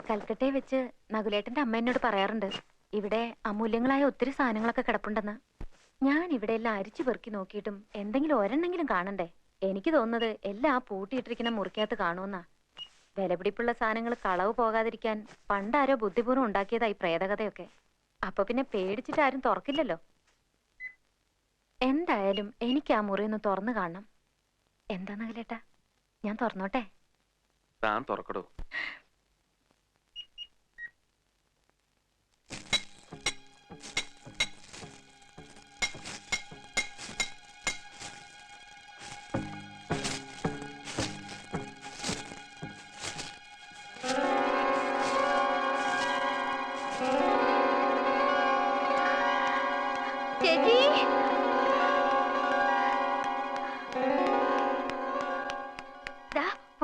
കൽക്കട്ടയെ വെച്ച് നകുലേട്ടന്റെ അമ്മ എന്നോട് പറയാറുണ്ട്, ഇവിടെ അമൂല്യങ്ങളായ ഒത്തിരി സാധനങ്ങളൊക്കെ കിടപ്പുണ്ടെന്ന്. ഞാൻ ഇവിടെ എല്ലാം അരിച്ചു പെറുക്കി നോക്കിയിട്ടും എന്തെങ്കിലും ഒരെണ്ണെങ്കിലും കാണണ്ടേ. എനിക്ക് തോന്നുന്നത് എല്ലാം പൂട്ടിയിട്ടിരിക്കുന്ന മുറിക്കകത്ത് കാണുമെന്നാ. വിലപിടിപ്പുള്ള സാധനങ്ങൾ കളവ് പോകാതിരിക്കാൻ പണ്ടാരോ ബുദ്ധിപൂർവ്വം ഉണ്ടാക്കിയതായി പ്രേതകഥയൊക്കെ. അപ്പൊ പിന്നെ പേടിച്ചിട്ട് ആരും തുറക്കില്ലല്ലോ. എന്തായാലും എനിക്ക് ആ മുറി ഒന്ന് തുറന്നു കാണണം. എന്താ നകുലേട്ടാ, ഞാൻ തുറന്നോട്ടെ? താൻ തുറക്കടോ.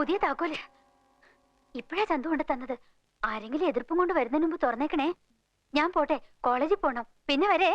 പുതിയ താക്കോല് ഇപ്പഴാ ചന്തു കൊണ്ട് തന്നത്. ആരെങ്കിലും എതിർപ്പും കൊണ്ട് വരുന്നതിന് മുമ്പ് തുറന്നേക്കണേ. ഞാൻ പോട്ടെ, കോളേജിൽ പോണം. പിന്നെ വരേ.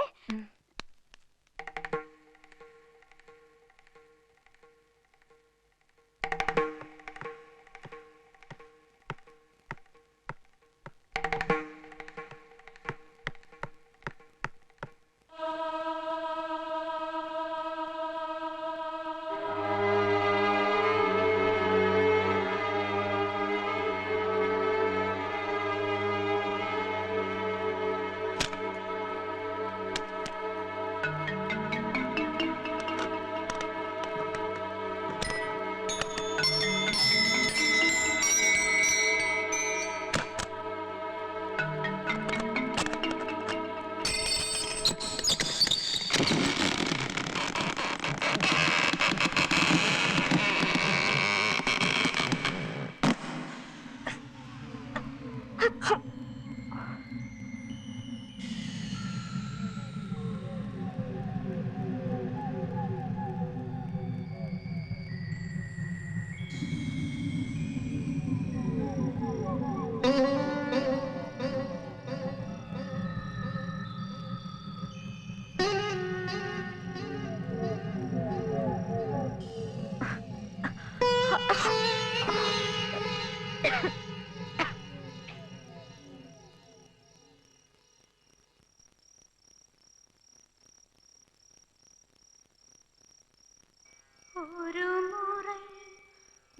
ഒരു മുறை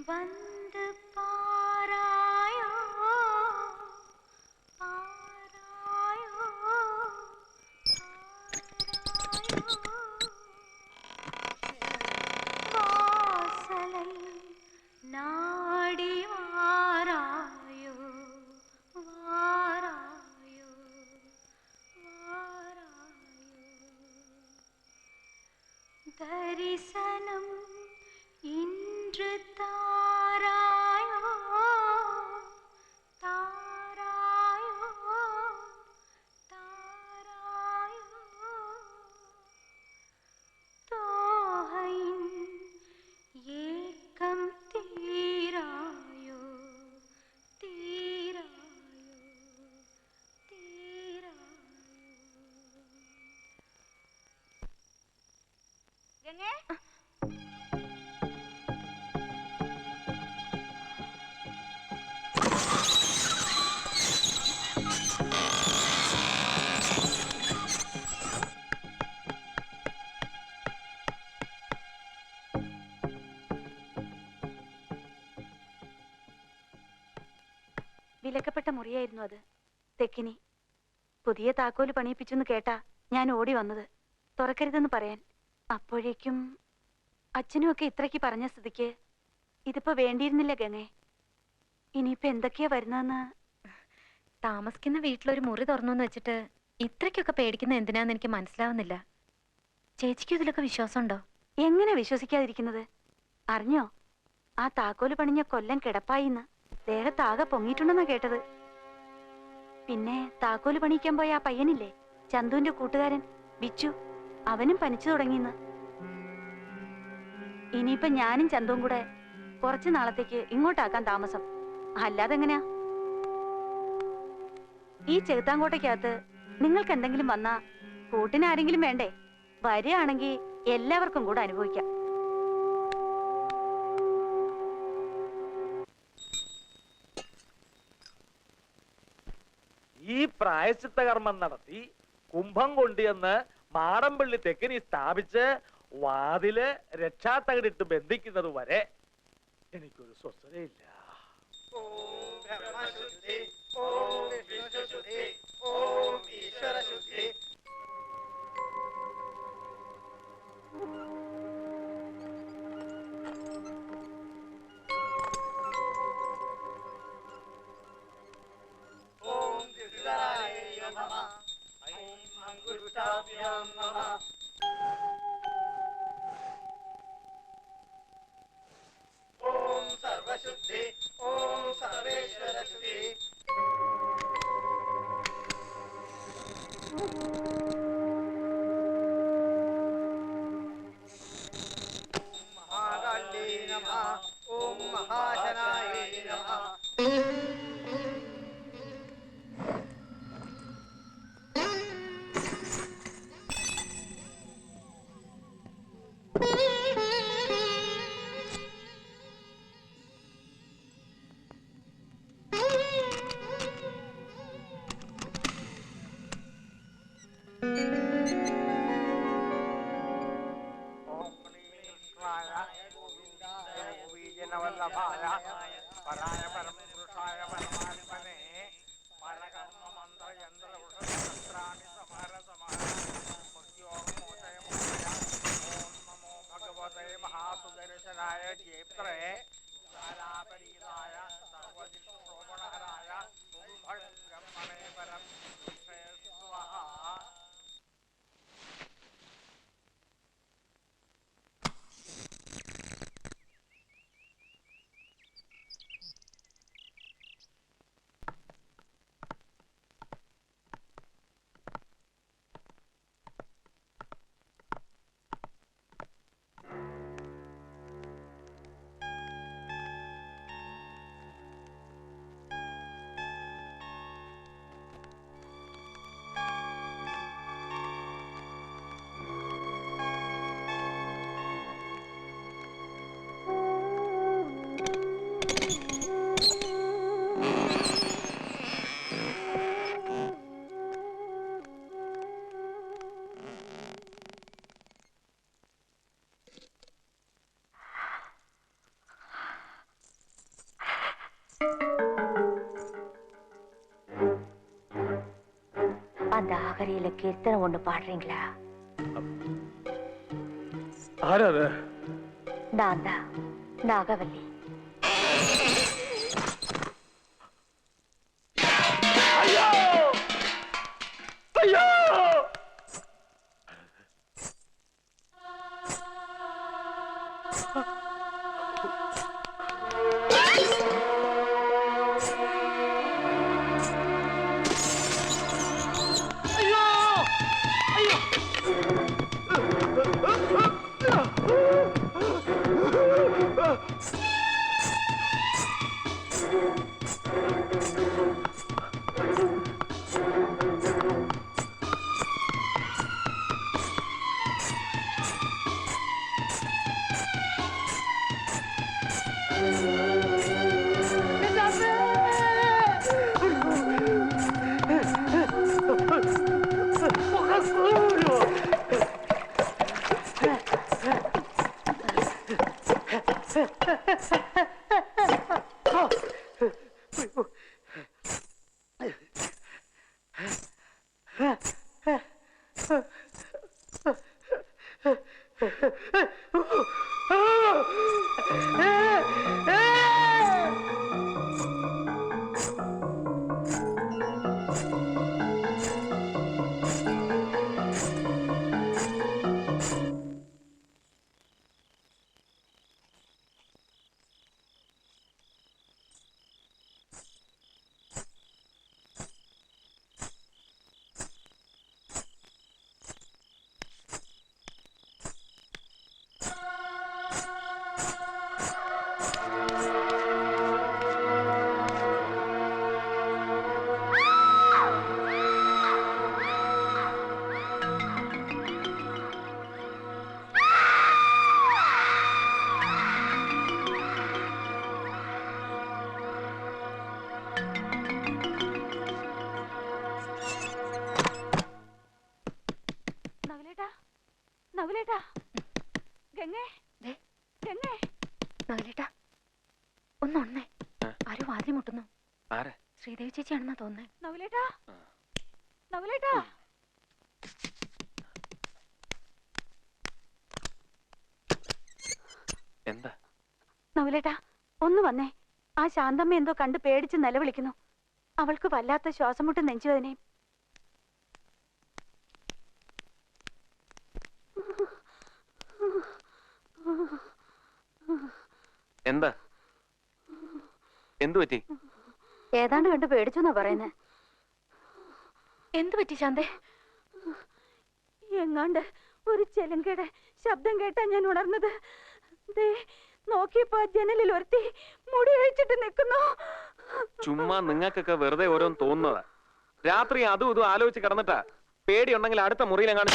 വന്ന് പാരായോ പാരായോ വാസலை നാടി വാരായോ വാരായോ വാരായോ ദരിസനം ഇன்று താരായോ താരായോ താരായോ തോഹൈൻ ഏകം തീരായോ തീരായോ തീരായോ. ഗംഗേ വിലക്കപ്പെട്ട മുറിയായിരുന്നു അത്. തെക്കിനി പുതിയ താക്കോല് പണിയിപ്പിച്ചെന്ന് കേട്ടാ ഞാൻ ഓടി വന്നത്, തുറക്കരുതെന്ന് പറയാൻ. അപ്പോഴേക്കും അച്ഛനും ഒക്കെ ഇത്രയ്ക്ക് പറഞ്ഞ സ്ഥിതിക്ക് ഇതിപ്പോ വേണ്ടിയിരുന്നില്ല ഗംഗേ. ഇനിയിപ്പോ എന്തൊക്കെയാ വരുന്നതെന്ന്. താമസിക്കുന്ന വീട്ടിലൊരു മുറി തുറന്നു വെച്ചിട്ട് ഇത്രയ്ക്കൊക്കെ പേടിക്കുന്ന എന്തിനാന്ന് എനിക്ക് മനസ്സിലാവുന്നില്ല. ചേച്ചിക്കും ഇതിലൊക്കെ വിശ്വാസമുണ്ടോ? എങ്ങനെ വിശ്വസിക്കാതിരിക്കുന്നത്? അറിഞ്ഞോ, ആ താക്കോല് പണിഞ്ഞ കൊല്ലം കിടപ്പായിന്ന് ദേഹത്താകെ പൊങ്ങിയിട്ടുണ്ടെന്നാ കേട്ടത്. പിന്നെ താക്കോല് പണിയിക്കാൻ പോയ ആ പയ്യനില്ലേ, ചന്തുവിന്റെ കൂട്ടുകാരൻ ബിച്ചു, അവനും പനിച്ചു തുടങ്ങിന്ന്. ഇനിയിപ്പൊ ഞാനും ചന്തുവും കൂടെ കുറച്ചു നാളത്തേക്ക് ഇങ്ങോട്ടാക്കാൻ താമസം. അല്ലാതെങ്ങനെയാ? ഈ ചെകുത്താങ്കോട്ടയ്ക്കകത്ത് നിങ്ങൾക്ക് എന്തെങ്കിലും വന്നാ കൂട്ടിനാരെങ്കിലും വേണ്ടേ? വരികയാണെങ്കിൽ എല്ലാവർക്കും കൂടെ അനുഭവിക്കാം. ഈ പ്രായശ്ചിത്ത കർമ്മം നടത്തി കുംഭം കൊണ്ടുവന്ന് മാടമ്പള്ളി തെക്കിനി സ്ഥാപിച്ച് വാതില് രക്ഷാത്തകടിട്ട് ബന്ധിക്കുന്നത് വരെ എനിക്കൊരു സ്വസ്ഥതയില്ല. அந்த ஆகரியில கீர்த்தனை ஒண்ணு பாடுறீங்களா? நான் தான் நாகவல்லி. ஐயோ ஐயோ നവലേട്ടാ ഒന്നൊന്നേ, ആരും വാതിൽ മുട്ടുന്നു. ആരെ? ശ്രീദേവി ചേച്ചിയാണെന്നാ തോന്നുന്നേ. നവലേട്ടാ, നവലേട്ടാ. എന്താ നവലേട്ടാ, ഒന്ന് വന്നേ. ആ ശാന്തമ്മ എന്തോ കണ്ട് പേടിച്ച് നിലവിളിക്കുന്നു. അവൾക്ക് വല്ലാത്ത ശ്വാസം മുട്ടും നെഞ്ചുവേദനയും. എന്താ? എന്തു പറ്റി? ഏതാണ്ട് കണ്ട് പേടിച്ചെന്നാ പറയുന്നേ. എന്തു പറ്റി ശാന്തേ? എങ്ങാണ്ട് ഒരു ചെലങ്കയുടെ ശബ്ദം കേട്ടാ ഞാൻ ഉണർന്നത്. നോക്കിയപ്പോ ജനലിൽ ഒരുത്തി മുടി അഴിച്ചിട്ട് നിൽക്കുന്നു. ചുമ്മാ നിങ്ങൾക്കൊക്കെ വെറുതെ ഓരോന്ന് തോന്നുന്നതാ. രാത്രി അതും ഇതും ആലോചിച്ച് കിടന്നിട്ടാ. പേടിയുണ്ടെങ്കിൽ അടുത്ത മുറിയിലെങ്ങാണ്.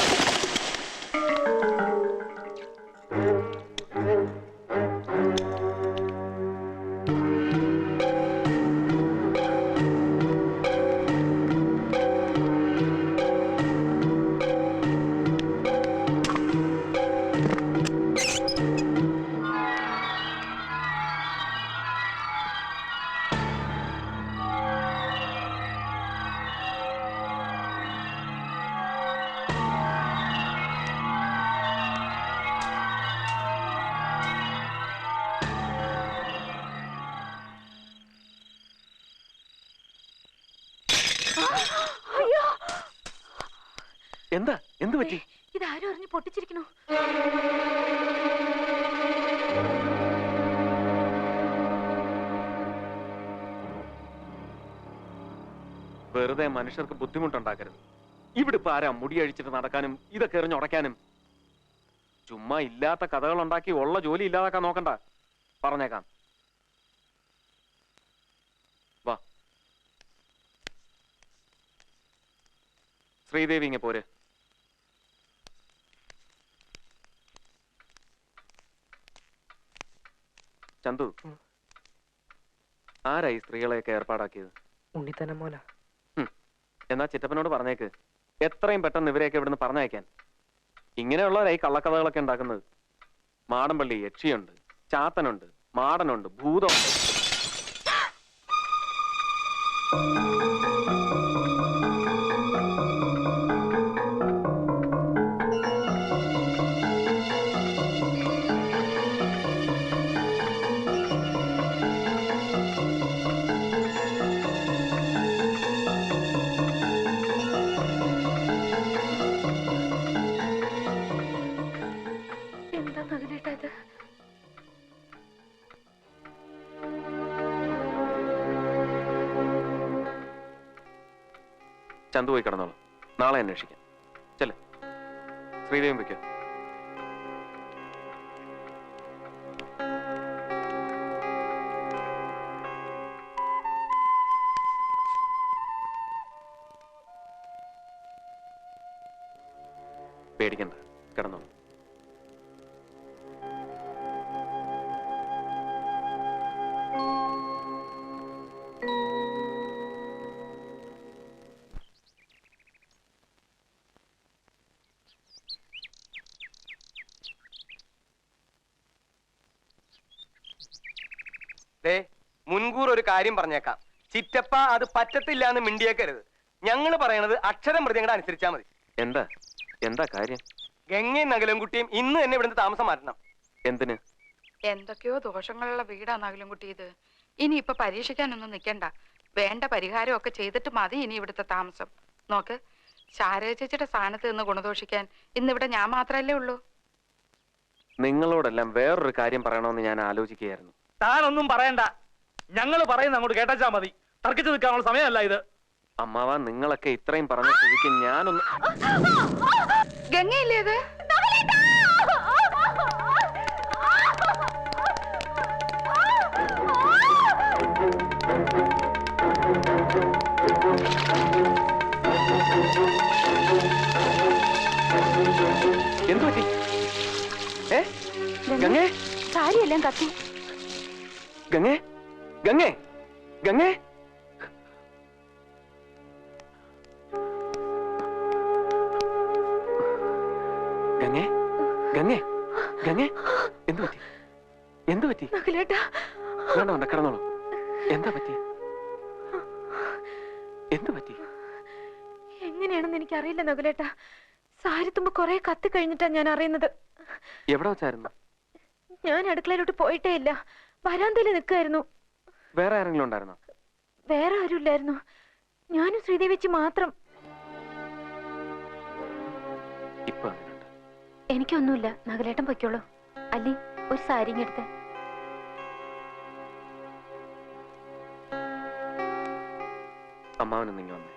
എന്താ? എന്തു പറ്റി? ഇതാരും അറിഞ്ഞ് പൊട്ടിച്ചിരിക്കണു. വെറുതെ മനുഷ്യർക്ക് ബുദ്ധിമുട്ടുണ്ടാക്കരുത്. ഇവിടെ ഇപ്പൊ ആരാ മുടി അഴിച്ചിട്ട് നടക്കാനും ഇതൊക്കെ എറിഞ്ഞുടയ്ക്കാനും? ചുമ്മാ ഇല്ലാത്ത കഥകൾ ഉണ്ടാക്കി ഉള്ള ജോലി ഇല്ലാതാക്കാൻ നോക്കണ്ട. പറഞ്ഞേക്കാം. വാ ശ്രീദേവി, ഇങ്ങ പോര്. ചന്തു, ആരായി സ്ത്രീകളെയൊക്കെ ഏർപ്പാടാക്കിയത്? ഉണ്ണിത്തന്നെ മോല. എന്നാ ചിറ്റപ്പനോട് പറഞ്ഞേക്ക് എത്രയും പെട്ടെന്ന് ഇവരെയൊക്കെ ഇവിടുന്ന് പറഞ്ഞയക്കാൻ. ഇങ്ങനെയുള്ളവരായി കള്ളക്കഥകളൊക്കെ ഉണ്ടാക്കുന്നത്. മാടമ്പള്ളി യക്ഷിയുണ്ട്, ചാത്തനുണ്ട്, മാടനുണ്ട്, ഭൂതമുണ്ട്. എന്താ നഗലേട്ടാ ഇത്? ചന്തു പോയി കിടന്നോളൂ. നാളെ അന്വേഷിക്കാം. ചെല്. ശ്രീദേവി വയ്ക്കോ. പേടിക്കണ്ട, കിടന്നോളൂ. മുൻകൂർ ഒരു കാര്യം പറഞ്ഞേക്കാം. ചിറ്റപ്പ അത് പറ്റത്തില്ല എന്ന് മിണ്ടിയേക്കരുത്. ഞങ്ങൾ പറയണത് അക്ഷരം മൃദംഗം അനുസരിച്ചാ മതി. എന്താ? എന്താ കാര്യം? ഗംഗയും നഗലൻകുട്ടിയും ഇന്ന് തന്നെ ഇവിടുന്ന് താമസം മാറ്റണം. എന്തിന്? എന്തൊക്കെയോ ദോഷങ്ങളുള്ള വീടാ നഗലൻകുട്ടി ഇത്. ഇനി ഇപ്പൊ പരീക്ഷിക്കാനൊന്നും നിൽക്കണ്ട. വേണ്ട പരിഹാരമൊക്കെ ചെയ്തിട്ട് മതി ഇനി ഇവിടുത്തെ താമസം. നോക്ക്, ശാരദ ചേച്ചിയുടെ സ്ഥാനത്ത് നിന്ന് ഗുണദോഷിക്കാൻ ഇന്നിവിടെ ഞാൻ മാത്രല്ലേ ഉള്ളൂ. നിങ്ങളോടെല്ലാം വേറൊരു കാര്യം പറയണമെന്ന് ഞാൻ ആലോചിക്കുകയായിരുന്നു. താനൊന്നും പറയണ്ട. ഞങ്ങൾ പറയുന്ന അങ്ങോട്ട് കേട്ടാ മതി. തർക്കിച്ചു നിൽക്കാനുള്ള സമയമല്ല ഇത്. അമ്മാവ, നിങ്ങളൊക്കെ ഇത്രയും പറഞ്ഞ സ്ഥിതിക്ക് ഞാനൊന്ന്. ഗംഗയില്ലേ ഇത്? എന്തു പറ്റി? ഗംഗേ, സാരിയെല്ലാം കത്തി. ഗംഗേ, ഗംഗേ, ഗംഗേ. ഗംഗേ, ഗംഗേ, ഗംഗേ, എന്തു പറ്റി? എന്ത് പറ്റി? നകുലേട്ടാ, വേണ്ട വേണ്ട, കിടന്നോളൂ. എന്താ പറ്റി? എന്ത് പറ്റി? എങ്ങനെയാണെന്ന് എനിക്കറിയില്ല നകുലേട്ടാ. സാരിത്തുമ്പോ കൊറേ കത്തി കഴിഞ്ഞിട്ടാ ഞാൻ അറിയുന്നത്. എവിടെ വെച്ചായിരുന്നു? ഞാൻ അടുക്കളയിലോട്ട് പോയിട്ടേ ഇല്ല, വരാന്തയിൽ നിൽക്കായിരുന്നു. വേറെ ആരെങ്കിലും ഉണ്ടായിരുന്നോ? വേറെ ആരുമില്ലായിരുന്നു, ഞാനും ശ്രീദേവിച്ചി മാത്രം. ഇപ്പൊ അങ്ങനെയുണ്ട്. എനിക്കൊന്നുമില്ല, നകുലേട്ടൻ പൊയ്ക്കോളൂ. അല്ലി, ഒരു സാരി എടുത്ത്. അമ്മാവനൊന്നിങ്ങി വന്നേ.